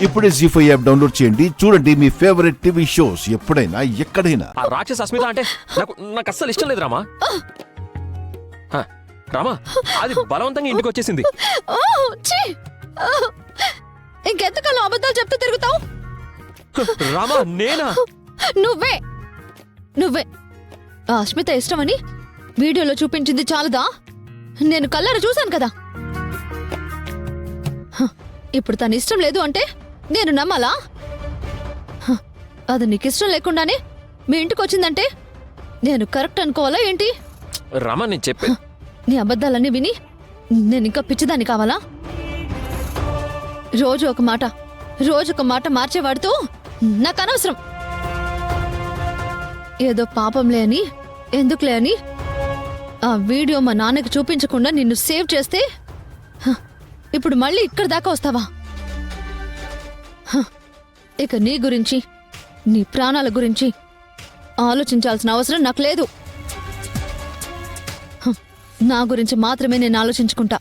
ఇప్పుడే జీ5 app download చేయండి. చూడండి మీ ఫేవరెట్ టీవీ షోస్ ఎప్పుడైనా ఎక్కడైనా. ఆ రాక్షస అస్మిత అంటే నాకు అస్సలు ఇష్టం లేదు రామా. రామా, అది బలవంతంగా ఇంటికి వచ్చేసింది. ఇంకెంతకాలం అబద్ధాలు చెప్తూ తిరుగుతావు? రామా, నేనా? నువ్వే ఆ అస్మిత ఇష్టమని వీడియోలో చూపించింది చాలదా? నేను కళ్ళారా చూశాను కదా. ఇప్పుడు తన ఇష్టం లేదు అంటే నేను నమ్మాలా? అది నీకిష్టం లేకుండానే మీ ఇంటికి వచ్చిందంటే నేను కరెక్ట్ అనుకోవాలా ఏంటి? రామా, నేను చెప్పే నీ అబద్ధాలన్నీ విని నేను ఇంకా పిచ్చిదాన్ని కావాలా? రోజు ఒక మాట మార్చేవాడుతూ నాకు అనవసరం. ఏదో పాపంలే అని, ఎందుకులే అని ఆ వీడియో మా నాన్నకి చూపించకుండా నిన్ను సేవ్ చేస్తే ఇప్పుడు మళ్ళీ ఇక్కడ దాకా వస్తావా? ఇక నీ గురించి, నీ ప్రాణాల గురించి ఆలోచించాల్సిన అవసరం నాకు లేదు. నా గురించి మాత్రమే నేను ఆలోచించుకుంటా.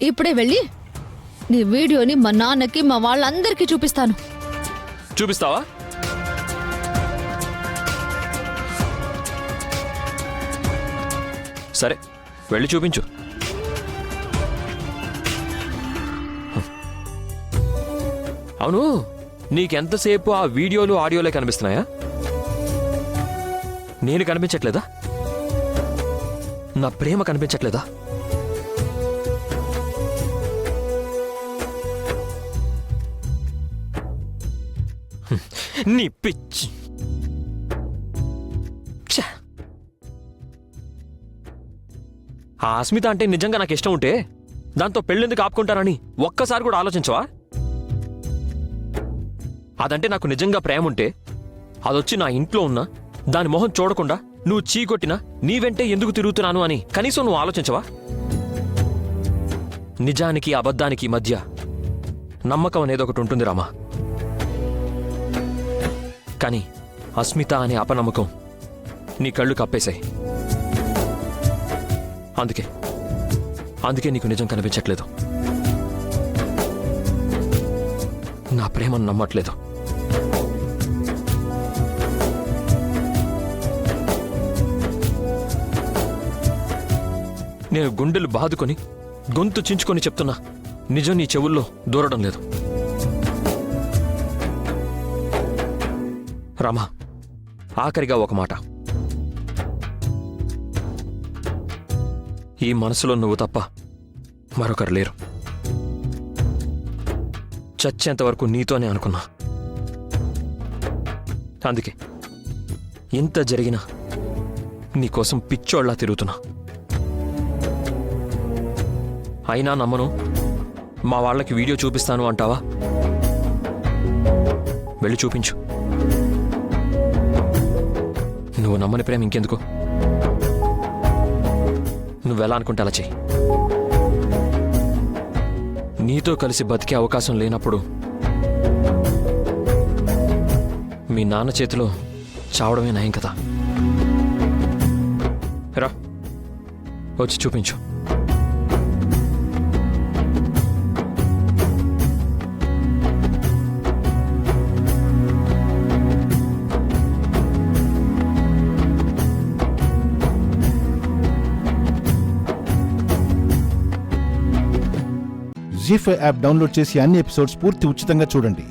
ఇప్పుడే వెళ్ళి నీ వీడియోని మా నాన్నకి, మా వాళ్ళందరికీ చూపిస్తాను. చూపిస్తావా? సరే, వెళ్ళి చూపించు. అవును, నీకెంతసేపు ఆ వీడియోలు ఆడియోలే కనిపిస్తున్నాయా? నేను కనిపించట్లేదా? నా ప్రేమ కనిపించట్లేదా? నీ పిచ్చి. ఆ అస్మిత అంటే నిజంగా నాకు ఇష్టం ఉంటే దాంతో పెళ్ళెందుకు ఆపుకుంటానని ఒక్కసారి కూడా ఆలోచించవా? అదంటే నాకు నిజంగా ప్రేమ ఉంటే అదొచ్చి నా ఇంట్లో ఉన్నా దాని మొహం చూడకుండా నువ్వు చీకొట్టినా నీ వెంటే ఎందుకు తిరుగుతున్నాను అని కనీసం నువ్వు ఆలోచించవా? నిజానికి అబద్ధానికి మధ్య నమ్మకం అనేది ఒకటి ఉంటుంది రామా. కానీ అస్మిత అనే అపనమ్మకం నీ కళ్ళు కప్పేశాయి. అందుకే నీకు నిజం కనిపించట్లేదు. నా ప్రేమను నమ్మట్లేదు. నేను గుండెలు బాదుకొని గొంతు చించుకొని చెప్తున్నా, నిజం నీ చెవుల్లో దూరడం లేదు. రామా, ఆఖరిగా ఒక మాట. ఈ మనసులో నువ్వు తప్ప మరొకరు లేరు. చచ్చేంతవరకు నీతోనే అనుకున్నా. అందుకే ఇంత జరిగినా నీకోసం పిచ్చోళ్లా తిరుగుతున్నా. అయినా నమ్మను. మా వాళ్ళకి వీడియో చూపిస్తాను అంటావా? వెళ్ళి చూపించు. నువ్వు నమ్మని ప్రేమ ఇంకెందుకు? నువ్వెలా అనుకుంటే అలా చెయ్యి. నీతో కలిసి బతికే అవకాశం లేనప్పుడు మీ నాన్న చేతిలో చావడమే నయం కదా. రా, వచ్చి చూపించు. జీ5 యాప్ డౌన్లోడ్ చేసి అన్ని ఎపిసోడ్స్ పూర్తి ఉచితంగా చూడండి.